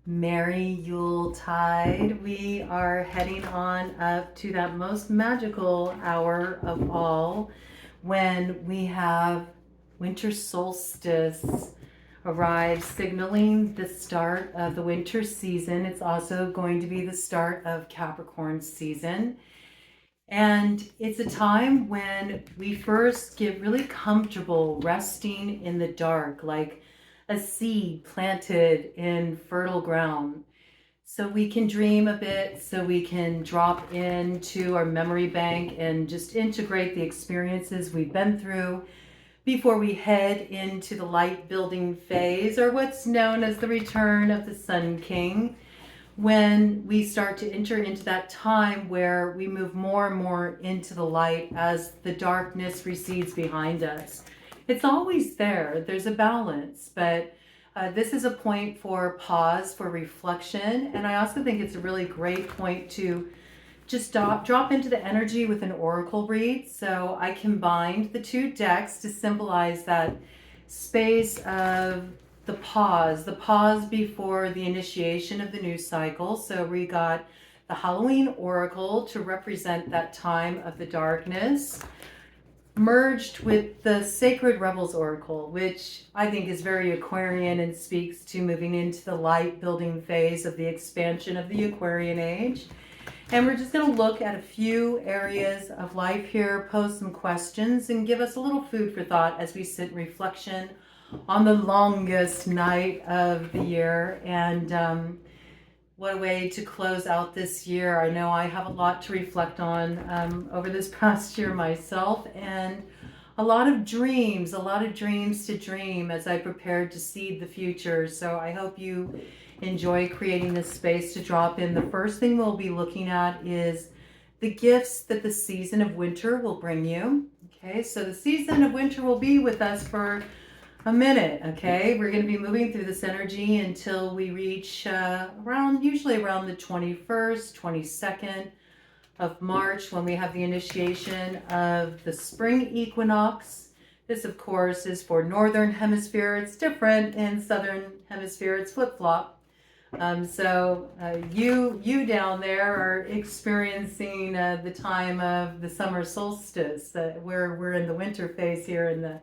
Merry Yuletide. We are heading on up to that most magical hour of all when we have winter solstice arrive, signaling the start of the winter season. It's also going to be the start of Capricorn season. And it's a time when we first get really comfortable resting in the dark, like a seed planted in fertile ground. So we can dream a bit, so we can drop into our memory bank and just integrate the experiences we've been through before we head into the light building phase, or what's known as the return of the Sun King, when we start to enter into that time where we move more and more into the light as the darkness recedes behind us. It's always there, there's a balance, but this is a point for pause, for reflection, and I also think it's a really great point to just drop into the energy with an oracle read. So I combined the two decks to symbolize that space of the pause before the initiation of the new cycle. So we got the Halloween Oracle to represent that time of the darkness, merged with the Sacred Rebels Oracle, which I think is very Aquarian and speaks to moving into the light building phase of the expansion of the Aquarian age. And we're just going to look at a few areas of life here, pose some questions, and give us a little food for thought as we sit in reflection on the longest night of the year. And what a way to close out this year. I know I have a lot to reflect on over this past year myself, and a lot of dreams to dream as I prepared to seed the future. So I hope you enjoy creating this space to drop in. The first thing we'll be looking at is the gifts that the season of winter will bring you. Okay, so the season of winter will be with us for a minute. Okay, we're going to be moving through this energy until we reach usually around the 21st, 22nd of March, when we have the initiation of the spring equinox. This, of course, is for Northern Hemisphere. It's different in Southern Hemisphere. It's flip-flop. So you down there are experiencing the time of the summer solstice, where we're in the winter phase here in the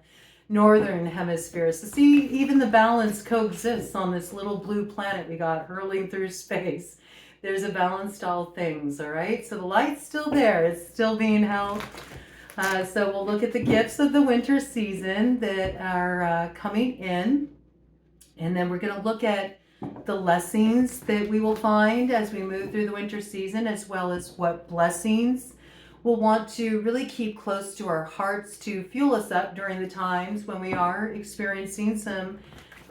Northern Hemisphere. So see, even the balance coexists on this little blue planet we got hurling through space. There's a balance to all things, all right? So the light's still there. It's still being held. So we'll look at the gifts of the winter season that are coming in. And then we're going to look at the lessons that we will find as we move through the winter season, as well as what blessings we'll want to really keep close to our hearts to fuel us up during the times when we are experiencing some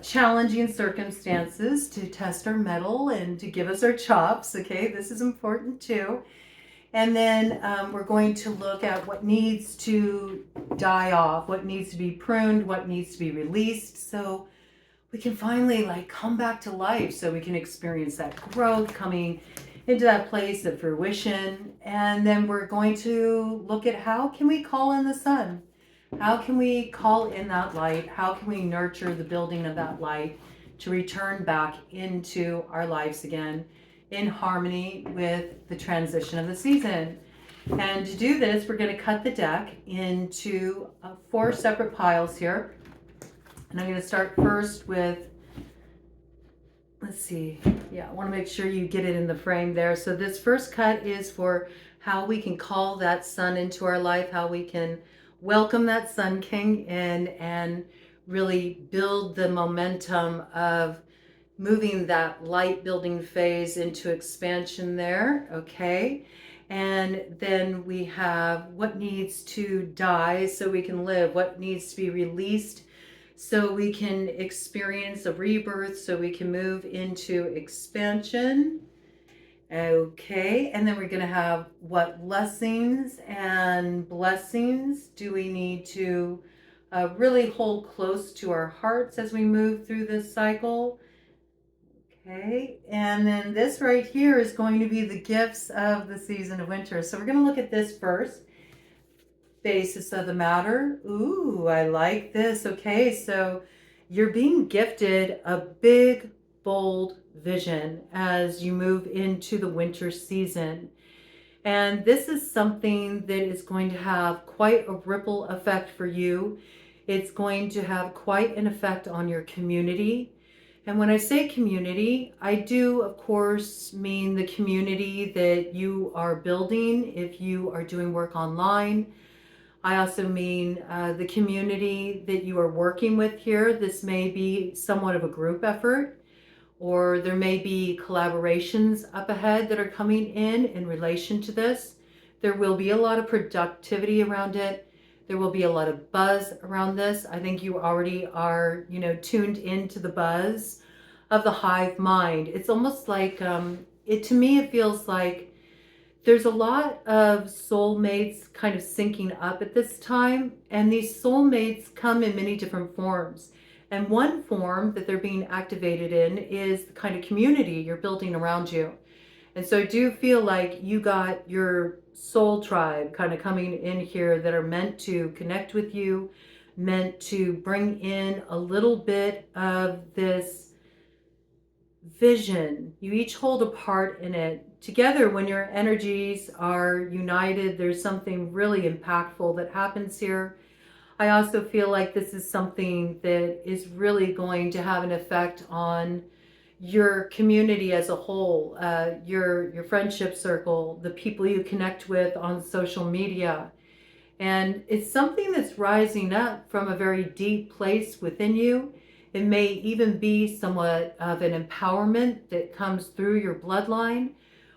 challenging circumstances, to test our mettle and to give us our chops. Okay, this is important too. And then we're going to look at what needs to die off, what needs to be pruned, what needs to be released, so we can finally come back to life, so we can experience that growth coming into that place of fruition. And then we're going to look at how can we call in the sun? How can we call in that light? How can we nurture the building of that light to return back into our lives again in harmony with the transition of the season? And to do this, we're going to cut the deck into 4 separate piles here. And I'm going to start first with, let's see, I want to make sure you get it in the frame there. So this first cut is for how we can call that sun into our life, how we can welcome that Sun King in and really build the momentum of moving that light building phase into expansion there, okay? And then we have what needs to die so we can live, what needs to be released so we can experience a rebirth, so we can move into expansion. Okay, and then we're going to have what lessons and blessings do we need to really hold close to our hearts as we move through this cycle. Okay, and then this right here is going to be the gifts of the season of winter. So we're going to look at this first. Basis of the matter. Ooh, I like this. Okay, so you're being gifted a big bold vision as you move into the winter season. And this is something that is going to have quite a ripple effect for you. It's going to have quite an effect on your community. And when I say community, I do, of course, mean the community that you are building if you are doing work online. I also mean the community that you are working with here. This may be somewhat of a group effort, or there may be collaborations up ahead that are coming in relation to this. There will be a lot of productivity around it. There will be a lot of buzz around this. I think you already are, tuned into the buzz of the hive mind. It's almost like, to me, it feels like there's a lot of soulmates kind of syncing up at this time, and these soulmates come in many different forms. And one form that they're being activated in is the kind of community you're building around you. And so I do feel like you got your soul tribe kind of coming in here that are meant to connect with you, meant to bring in a little bit of this vision. You each hold a part in it. Together, when your energies are united, there's something really impactful that happens here. I also feel like this is something that is really going to have an effect on your community as a whole, your friendship circle, the people you connect with on social media. And it's something that's rising up from a very deep place within you. It may even be somewhat of an empowerment that comes through your bloodline,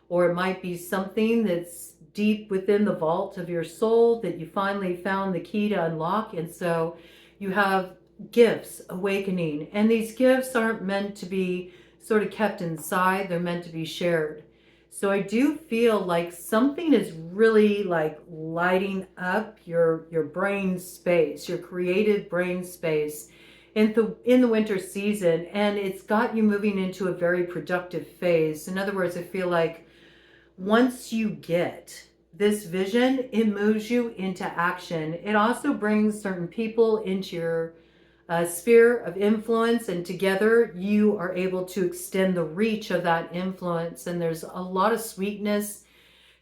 or it might be something that's deep within the vault of your soul that you finally found the key to unlock. And so you have gifts awakening, and these gifts aren't meant to be sort of kept inside. They're meant to be shared. So I do feel like something is really like lighting up your brain space, your creative brain space in the winter season, and it's got you moving into a very productive phase. In other words, I feel like once you get this vision, it moves you into action. It also brings certain people into your sphere of influence, and together you are able to extend the reach of that influence. And there's a lot of sweetness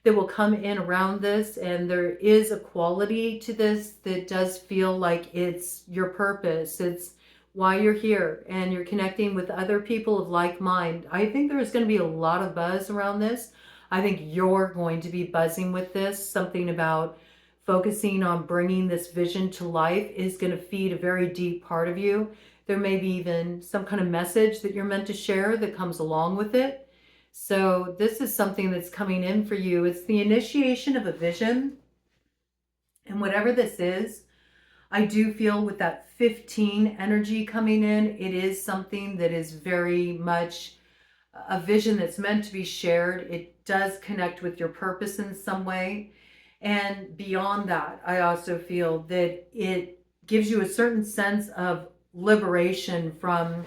that will come in around this, and there is a quality to this that does feel like it's your purpose. It's why you're here, and you're connecting with other people of like mind. I think there's going to be a lot of buzz around this. I think you're going to be buzzing with this. Something about focusing on bringing this vision to life is going to feed a very deep part of you. There may be even some kind of message that you're meant to share that comes along with it. So this is something that's coming in for you. It's the initiation of a vision. And whatever this is, I do feel with that 15 energy coming in, it is something that is very much a vision that's meant to be shared. It does connect with your purpose in some way. And beyond that, I also feel that it gives you a certain sense of liberation from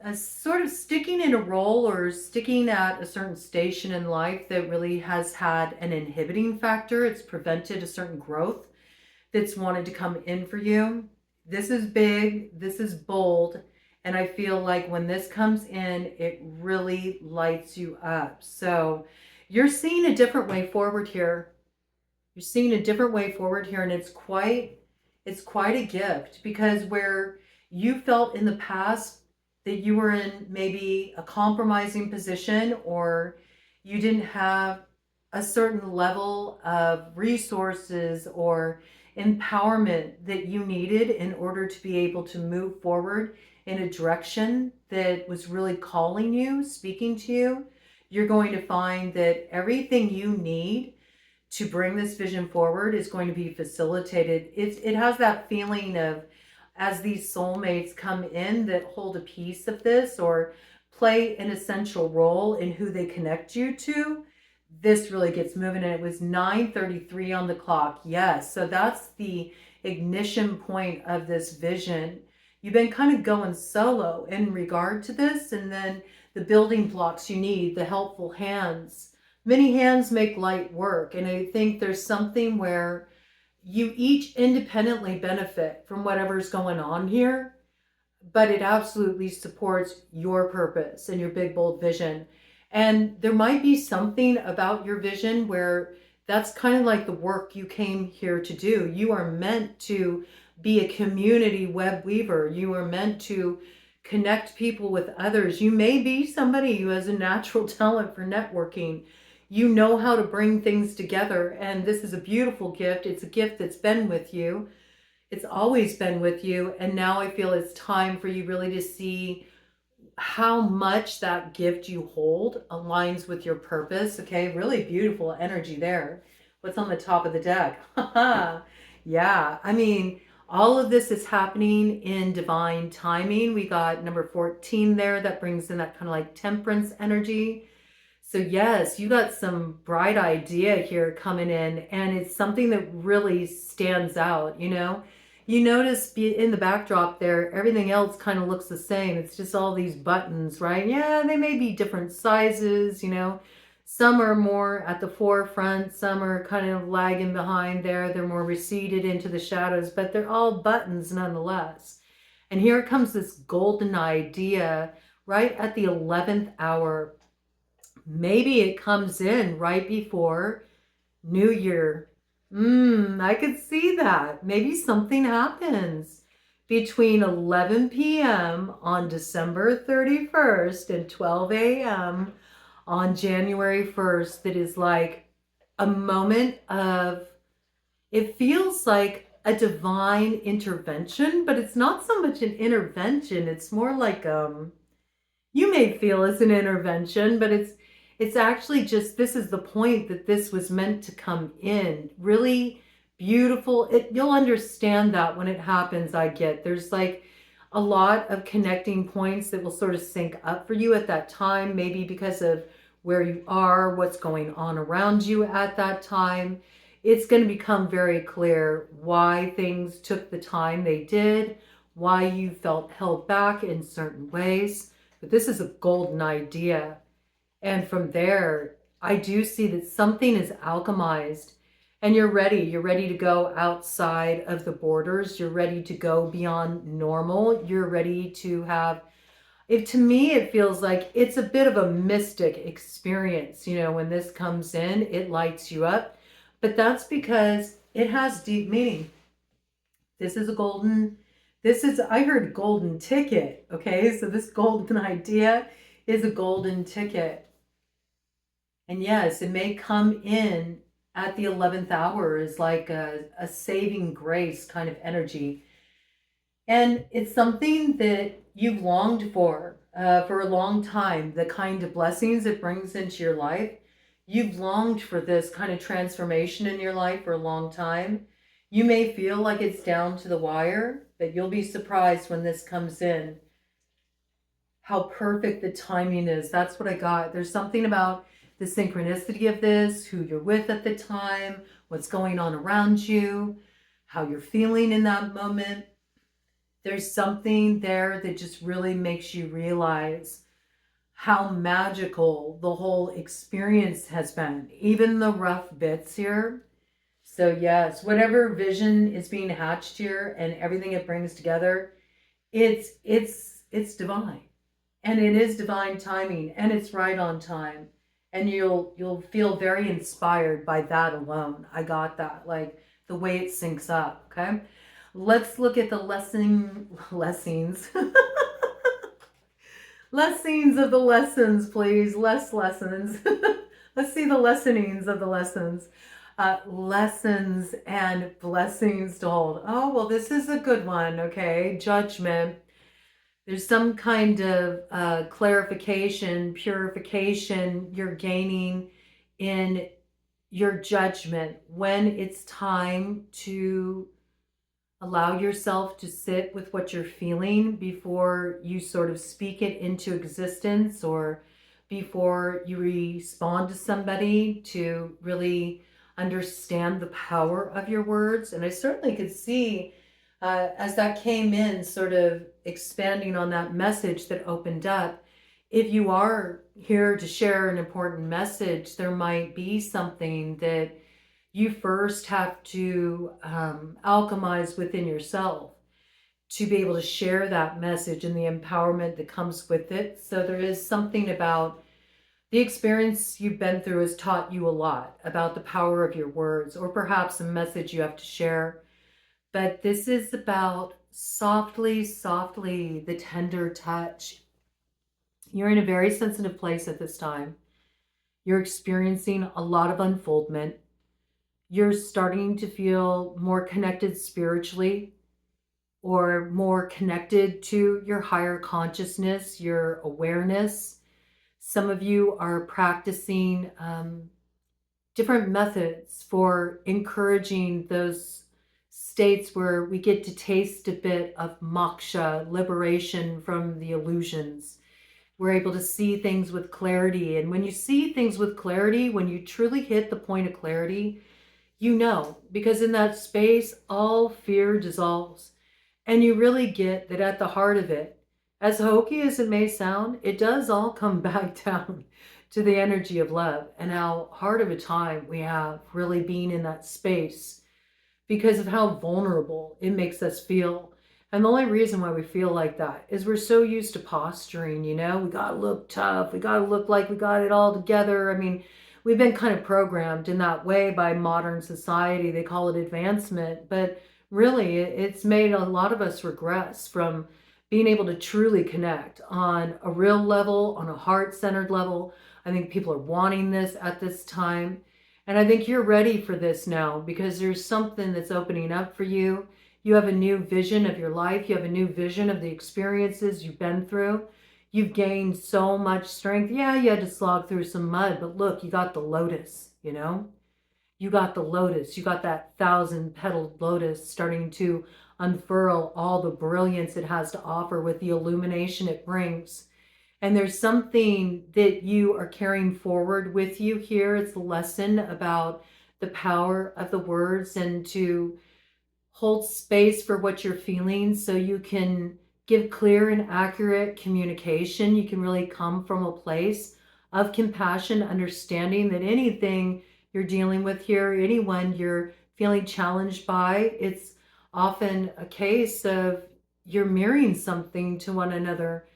a sort of sticking in a role or sticking at a certain station in life that really has had an inhibiting factor. It's prevented a certain growth that's wanted to come in for you. This is big, this is bold, and I feel like when this comes in, it really lights you up. So you're seeing a different way forward here. You're seeing a different way forward here, and it's quite a gift, because where you felt in the past that you were in maybe a compromising position, or you didn't have a certain level of resources or empowerment that you needed in order to be able to move forward in a direction that was really calling you, speaking to you, you're going to find that everything you need to bring this vision forward is going to be facilitated. It has that feeling of, as these soulmates come in that hold a piece of this or play an essential role in who they connect you to, this really gets moving. And it was 9:33 on the clock. Yes, so that's the ignition point of this vision. You've been kind of going solo in regard to this, and then the building blocks you need, the helpful hands. Many hands make light work, and I think there's something where you each independently benefit from whatever's going on here, but it absolutely supports your purpose and your big, bold vision. And there might be something about your vision where that's kind of like the work you came here to do. You are meant to be a community web weaver. You are meant to connect people with others. You may be somebody who has a natural talent for networking. You know how to bring things together, and this is a beautiful gift. It's a gift that's been with you. It's always been with you, and now I feel it's time for you really to see how much that gift you hold aligns with your purpose. Okay, really beautiful energy there. What's on the top of the deck? Yeah, I mean, all of this is happening in divine timing. We got number 14 there that brings in that kind of like temperance energy. So yes, you got some bright idea here coming in, and it's something that really stands out, you know? You notice in the backdrop there, everything else kind of looks the same. It's just all these buttons, right? Yeah, they may be different sizes, you know. Some are more at the forefront, some are kind of lagging behind there. They're more receded into the shadows, but they're all buttons nonetheless. And here comes this golden idea right at the 11th hour. Maybe it comes in right before New Year. I could see that. Maybe something happens between 11 p.m. on December 31st and 12 a.m. on January 1st that is like a moment of, it feels like a divine intervention, but it's not so much an intervention. It's more like you may feel it's an intervention, but it's actually just, this is the point that this was meant to come in. Really beautiful. You'll understand that when it happens. I get there's like a lot of connecting points that will sort of sync up for you at that time, maybe because of where you are, what's going on around you at that time. It's going to become very clear why things took the time they did, why you felt held back in certain ways. But this is a golden idea. And from there, I do see that something is alchemized, and you're ready. You're ready to go outside of the borders. You're ready to go beyond normal. You're ready to have, if to me, it feels like it's a bit of a mystic experience. You know, when this comes in, it lights you up, but that's because it has deep meaning. This is a golden, I heard golden ticket. Okay. So this golden idea is a golden ticket. And yes, it may come in at the 11th hour as like a saving grace kind of energy. And it's something that you've longed for a long time, the kind of blessings it brings into your life. You've longed for this kind of transformation in your life for a long time. You may feel like it's down to the wire, but you'll be surprised when this comes in, how perfect the timing is. That's what I got. There's something about the synchronicity of this, who you're with at the time, what's going on around you, how you're feeling in that moment. There's something there that just really makes you realize how magical the whole experience has been, even the rough bits here. So yes, whatever vision is being hatched here and everything it brings together, it's divine. And it is divine timing, and it's right on time. And you'll feel very inspired by that alone. I got that, like the way it syncs up. Okay, let's look at the lessons. Lessons of the lessons, please. Less lessons. Let's see the lessonings of the lessons. Lessons and blessings to hold. Oh, well, this is a good one. Okay, judgment. There's some kind of clarification, purification you're gaining in your judgment when it's time to allow yourself to sit with what you're feeling before you sort of speak it into existence, or before you respond to somebody, to really understand the power of your words. And I certainly could see as that came in, sort of expanding on that message that opened up. If you are here to share an important message, there might be something that you first have to alchemize within yourself. to be able to share that message and the empowerment that comes with it. So there is something about the experience you've been through has taught you a lot about the power of your words, or perhaps a message you have to share. But this is about softly, softly, the tender touch. You're in a very sensitive place at this time. You're experiencing a lot of unfoldment. You're starting to feel more connected spiritually, or more connected to your higher consciousness, your awareness. Some of you are practicing different methods for encouraging those states where we get to taste a bit of moksha, liberation from the illusions. We're able to see things with clarity. And when you see things with clarity, when you truly hit the point of clarity, you know, because in that space, all fear dissolves. And you really get that at the heart of it, as hokey as it may sound, it does all come back down to the energy of love, and how hard of a time we have really being in that space because of how vulnerable it makes us feel. And the only reason why we feel like that is we're so used to posturing, you know, we gotta look tough, we gotta look like we got it all together. I mean, we've been kind of programmed in that way by modern society. They call it advancement, but really it's made a lot of us regress from being able to truly connect on a real level, on a heart-centered level. I think people are wanting this at this time. And I think you're ready for this now, because there's something that's opening up for you. You have a new vision of your life. You have a new vision of the experiences you've been through. You've gained so much strength. Yeah, you had to slog through some mud, but look, you got the lotus, you know? You got the lotus. You got that 1,000-petaled lotus starting to unfurl all the brilliance it has to offer with the illumination it brings. And there's something that you are carrying forward with you here. It's a lesson about the power of the words, and to hold space for what you're feeling so you can give clear and accurate communication. You can really come from a place of compassion, understanding that anything you're dealing with here, anyone you're feeling challenged by, it's often a case of you're mirroring something to one another,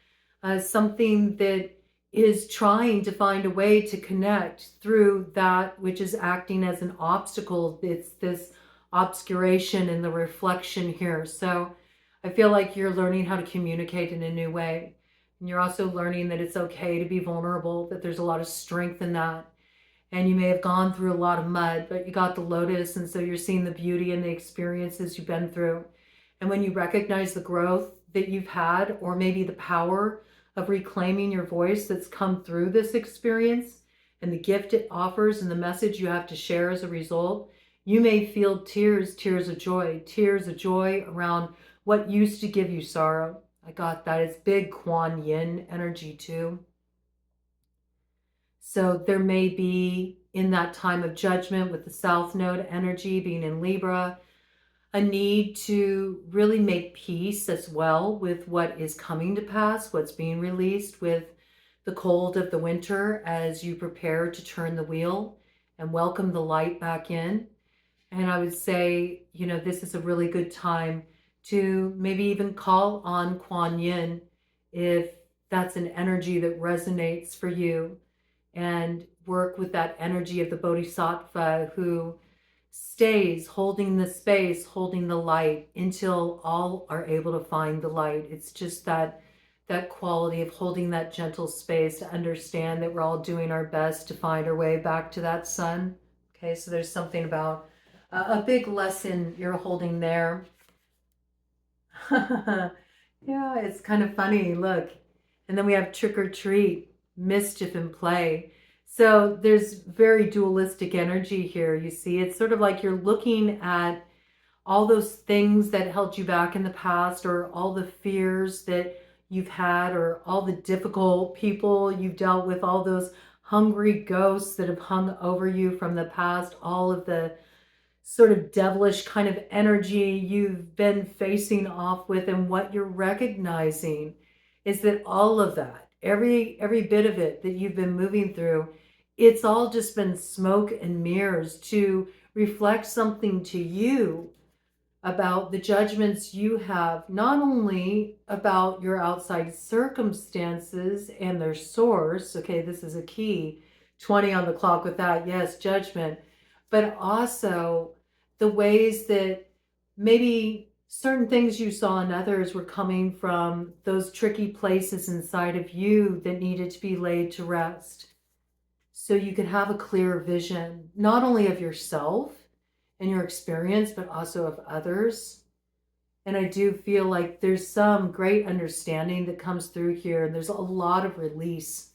something that is trying to find a way to connect through that which is acting as an obstacle. It's this obscuration and the reflection here. So I feel like you're learning how to communicate in a new way. And you're also learning that it's okay to be vulnerable, that there's a lot of strength in that. And you may have gone through a lot of mud, but you got the lotus, and so you're seeing the beauty in the experiences you've been through. And when you recognize the growth that you've had, or maybe the power of reclaiming your voice that's come through this experience, and the gift it offers and the message you have to share as a result, you may feel tears of joy around what used to give you sorrow. I got that. It's big Kuan Yin energy too. So there may be, in that time of judgment with the South Node energy being in Libra, a need to really make peace as well with what is coming to pass, what's being released with the cold of the winter, as you prepare to turn the wheel and welcome the light back in. And I would say, you know, this is a really good time to maybe even call on Kuan Yin if that's an energy that resonates for you, and work with that energy of the Bodhisattva who stays holding the space, holding the light until all are able to find the light. It's just that quality of holding that gentle space to understand that we're all doing our best to find our way back to that sun. Okay, so there's something about a big lesson you're holding there. Yeah, it's kind of funny. Look, and then we have trick or treat, mischief and play. So there's very dualistic energy here. You see, it's sort of like you're looking at all those things that held you back in the past, or all the fears that you've had, or all the difficult people you've dealt with, all those hungry ghosts that have hung over you from the past, all of the sort of devilish kind of energy you've been facing off with. And what you're recognizing is that all of that, every bit of it that you've been moving through, it's all just been smoke and mirrors to reflect something to you about the judgments you have, not only about your outside circumstances and their source. Okay, this is a key. 20 on the clock with that, yes, judgment. But also the ways that maybe certain things you saw in others were coming from those tricky places inside of you that needed to be laid to rest. So you could have a clear vision, not only of yourself and your experience, but also of others. And I do feel like there's some great understanding that comes through here. And there's a lot of release.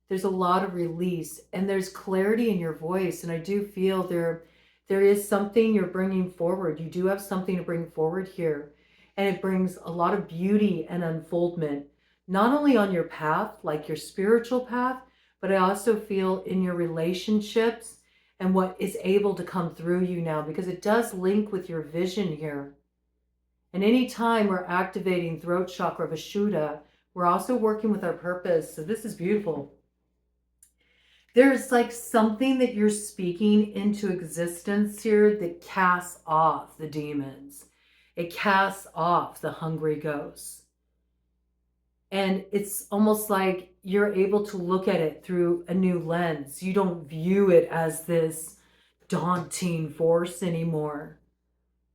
There's a lot of release, and there's clarity in your voice. And I do feel there is something you're bringing forward. You do have something to bring forward here. And it brings a lot of beauty and unfoldment, not only on your path, like your spiritual path, but I also feel in your relationships and what is able to come through you now, because it does link with your vision here. And anytime we're activating throat chakra Vishuddha, we're also working with our purpose. So this is beautiful. There's like something that you're speaking into existence here that casts off the demons. It casts off the hungry ghosts. And it's almost like you're able to look at it through a new lens. You don't view it as this daunting force anymore.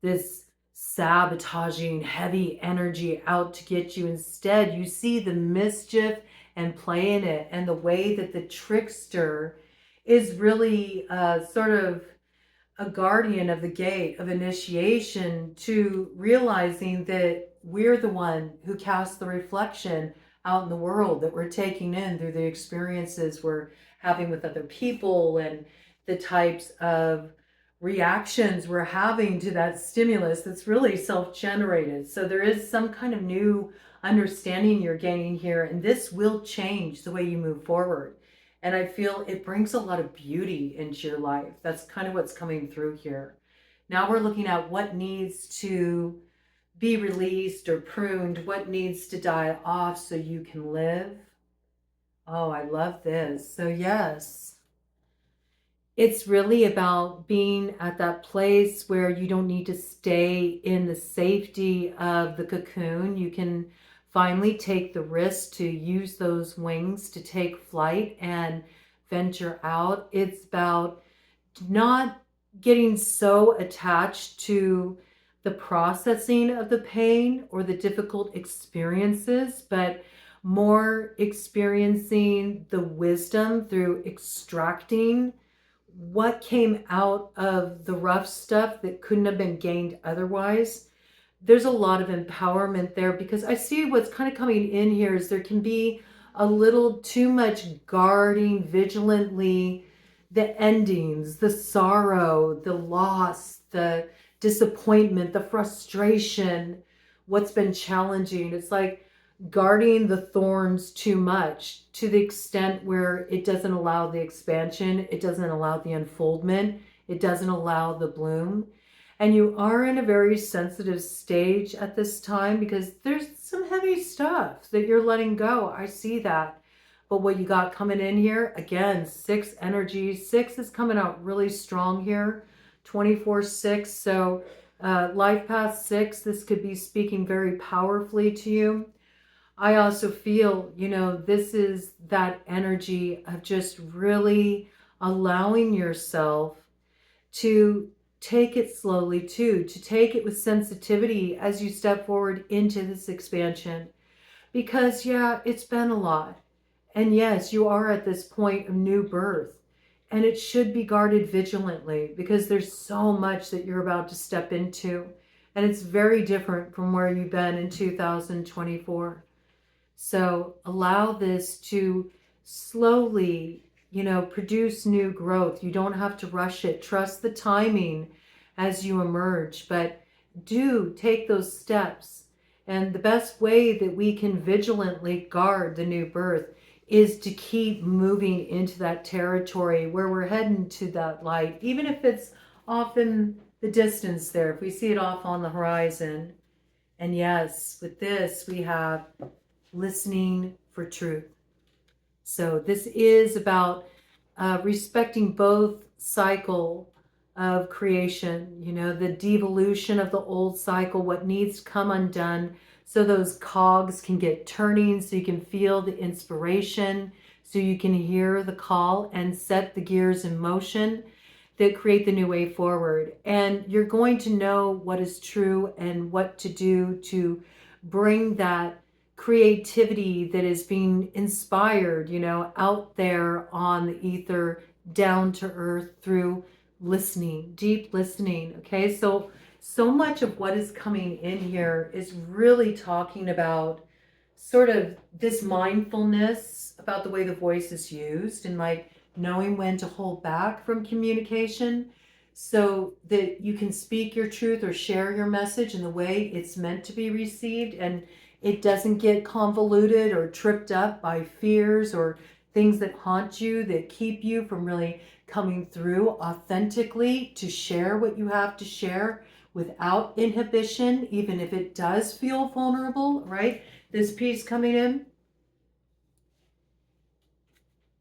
This sabotaging, heavy energy out to get you. Instead, you see the mischief and play in it, and the way that the trickster is really sort of a guardian of the gate of initiation to realizing that we're the one who casts the reflection out in the world that we're taking in through the experiences we're having with other people and the types of reactions we're having to that stimulus that's really self-generated. So there is some kind of new understanding you're gaining here, and this will change the way you move forward. And I feel it brings a lot of beauty into your life. That's kind of what's coming through here. Now we're looking at what needs to be released or pruned, what needs to die off so you can live. Oh, I love this. So yes, it's really about being at that place where you don't need to stay in the safety of the cocoon. You can finally take the risk to use those wings to take flight and venture out. It's about not getting so attached to the processing of the pain or the difficult experiences, but more experiencing the wisdom through extracting what came out of the rough stuff that couldn't have been gained otherwise. There's a lot of empowerment there, because I see what's kind of coming in here is there can be a little too much guarding vigilantly the endings, the sorrow, the loss, the disappointment, the frustration, what's been challenging. It's like guarding the thorns too much to the extent where it doesn't allow the expansion, it doesn't allow the unfoldment, it doesn't allow the bloom. And you are in a very sensitive stage at this time because there's some heavy stuff that you're letting go. I see that. But what you got coming in here, again, 6 energy. 6 is coming out really strong here. 24/6. So life path 6, this could be speaking very powerfully to you. I also feel, this is that energy of just really allowing yourself to take it slowly too, to take it with sensitivity as you step forward into this expansion. Because yeah, it's been a lot. And yes, you are at this point of new birth, and it should be guarded vigilantly because there's so much that you're about to step into. And it's very different from where you've been in 2024. So allow this to slowly, produce new growth. You don't have to rush it. Trust the timing as you emerge, but do take those steps. And the best way that we can vigilantly guard the new birth is to keep moving into that territory where we're heading to that light, even if it's off in the distance there, if we see it off on the horizon. And yes, with this, we have listening for truth. So this is about respecting both cycle of creation, you know, the devolution of the old cycle, what needs to come undone so those cogs can get turning, so you can feel the inspiration, so you can hear the call and set the gears in motion that create the new way forward. And you're going to know what is true and what to do to bring that creativity that is being inspired, you know, out there on the ether, down to earth through listening, deep listening. Okay, so much of what is coming in here is really talking about sort of this mindfulness about the way the voice is used, and like knowing when to hold back from communication so that you can speak your truth or share your message in the way it's meant to be received, and it doesn't get convoluted or tripped up by fears or things that haunt you, that keep you from really coming through authentically to share what you have to share without inhibition, even if it does feel vulnerable, right? This piece coming in.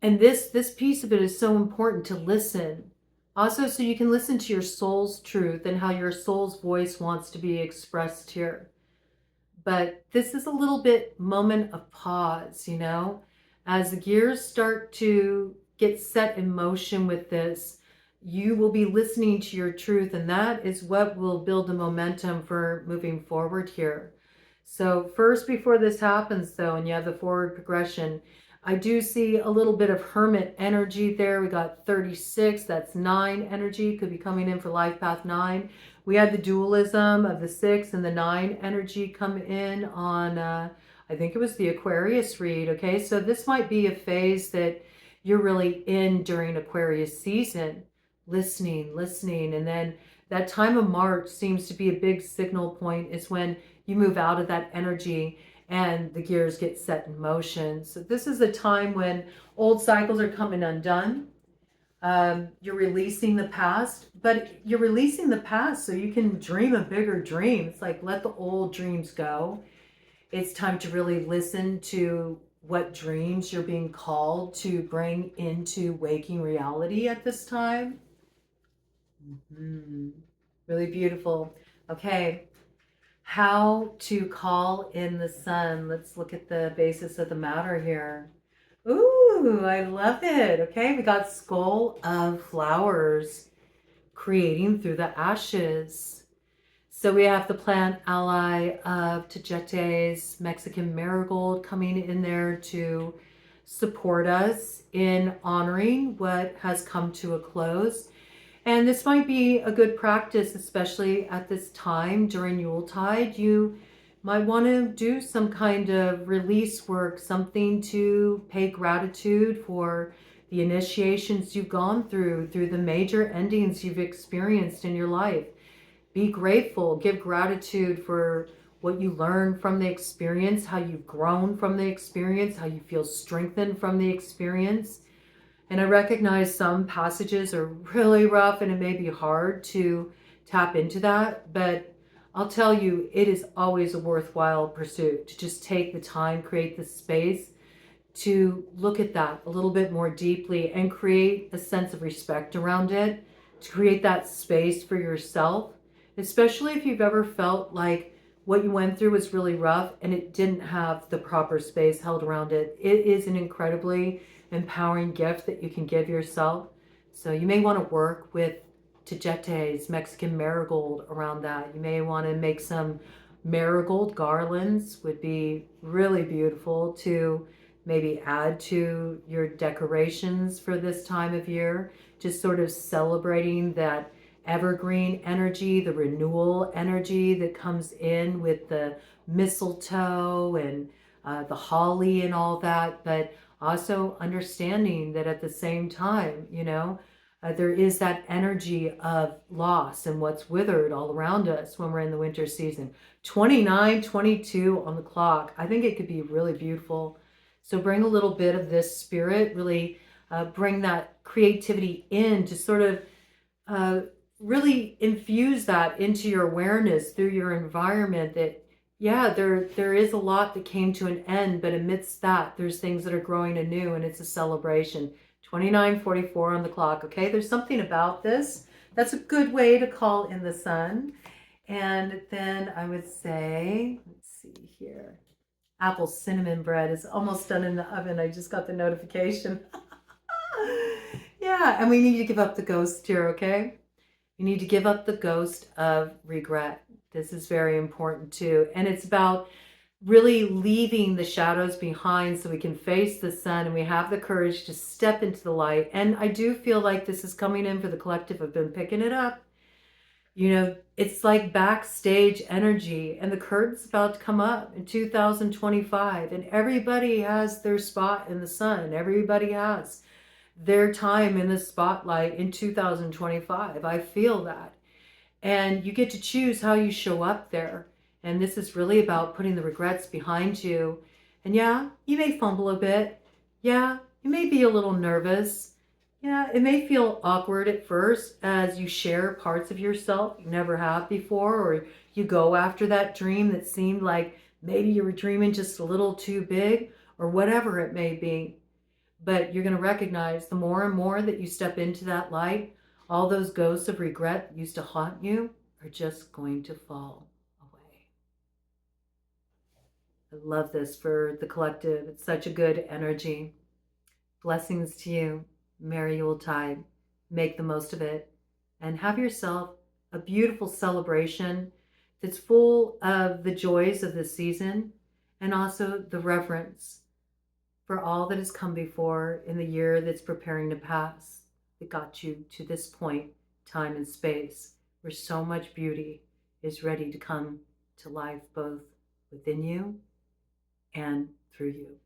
And this piece of it is so important, to listen. Also, so you can listen to your soul's truth and how your soul's voice wants to be expressed here. But this is a little bit moment of pause, you know, as the gears start to get set in motion with this, you will be listening to your truth, and that is what will build the momentum for moving forward here. So first, before this happens though, and you have the forward progression, I do see a little bit of hermit energy there. We got 36, that's 9 energy, could be coming in for life path 9. We had the dualism of the 6 and the 9 energy come in on, I think it was the Aquarius read, okay? So this might be a phase that you're really in during Aquarius season, listening, and then that time of March seems to be a big signal point, is when you move out of that energy and the gears get set in motion. So this is a time when old cycles are coming undone. You're releasing the past, but you're releasing the past so you can dream a bigger dream. It's like, let the old dreams go. It's time to really listen to what dreams you're being called to bring into waking reality at this time. Really beautiful. Okay. How to call in the sun. Let's look at the basis of the matter here. Ooh, I love it. Okay, we got Skull of Flowers, creating through the ashes. So we have the plant ally of Tajete's Mexican marigold coming in there to support us in honoring what has come to a close. And this might be a good practice, especially at this time during Yuletide. You might want to do some kind of release work, something to pay gratitude for the initiations you've gone through the major endings you've experienced in your life. Be grateful, give gratitude for what you learned from the experience, how you've grown from the experience, how you feel strengthened from the experience. And I recognize some passages are really rough and it may be hard to tap into that, but I'll tell you, it is always a worthwhile pursuit to just take the time, create the space to look at that a little bit more deeply and create a sense of respect around it, to create that space for yourself, especially if you've ever felt like what you went through was really rough and it didn't have the proper space held around it. It is an incredibly empowering gift that you can give yourself. So you may want to work with Tajete's Mexican marigold around that. You may want to make some marigold garlands, would be really beautiful to maybe add to your decorations for this time of year, just sort of celebrating that evergreen energy, the renewal energy that comes in with the mistletoe and the holly and all that. But also understanding that at the same time, you know, there is that energy of loss and what's withered all around us when we're in the winter season. 29:22 on the clock. I think it could be really beautiful. So bring a little bit of this spirit, really bring that creativity in to sort of really infuse that into your awareness through your environment, that yeah, there is a lot that came to an end, but amidst that, there's things that are growing anew, and it's a celebration. 29:44 on the clock, okay? There's something about this That's a good way to call in the sun. And then I would say, let's see here, apple cinnamon bread is almost done in the oven. I just got the notification. Yeah, and we need to give up the ghost here, okay? You need to give up the ghost of regret. This is very important too. And it's about really leaving the shadows behind so we can face the sun and we have the courage to step into the light. And I do feel like this is coming in for the collective. I've been picking it up. You know, it's like backstage energy, and the curtain's about to come up in 2025, and everybody has their spot in the sun. Everybody has their time in the spotlight in 2025. I feel that. And you get to choose how you show up there. And this is really about putting the regrets behind you. And yeah, you may fumble a bit. Yeah, you may be a little nervous. Yeah, it may feel awkward at first as you share parts of yourself you never have before, or you go after that dream that seemed like maybe you were dreaming just a little too big, or whatever it may be. But you're going to recognize the more and more that you step into that light, all those ghosts of regret that used to haunt you are just going to fall away. I love this for the collective. It's such a good energy. Blessings to you. Merry Yuletide. Make the most of it. And have yourself a beautiful celebration that's full of the joys of the season and also the reverence for all that has come before in the year that's preparing to pass, that got you to this point, time and space, where so much beauty is ready to come to life, both within you and through you.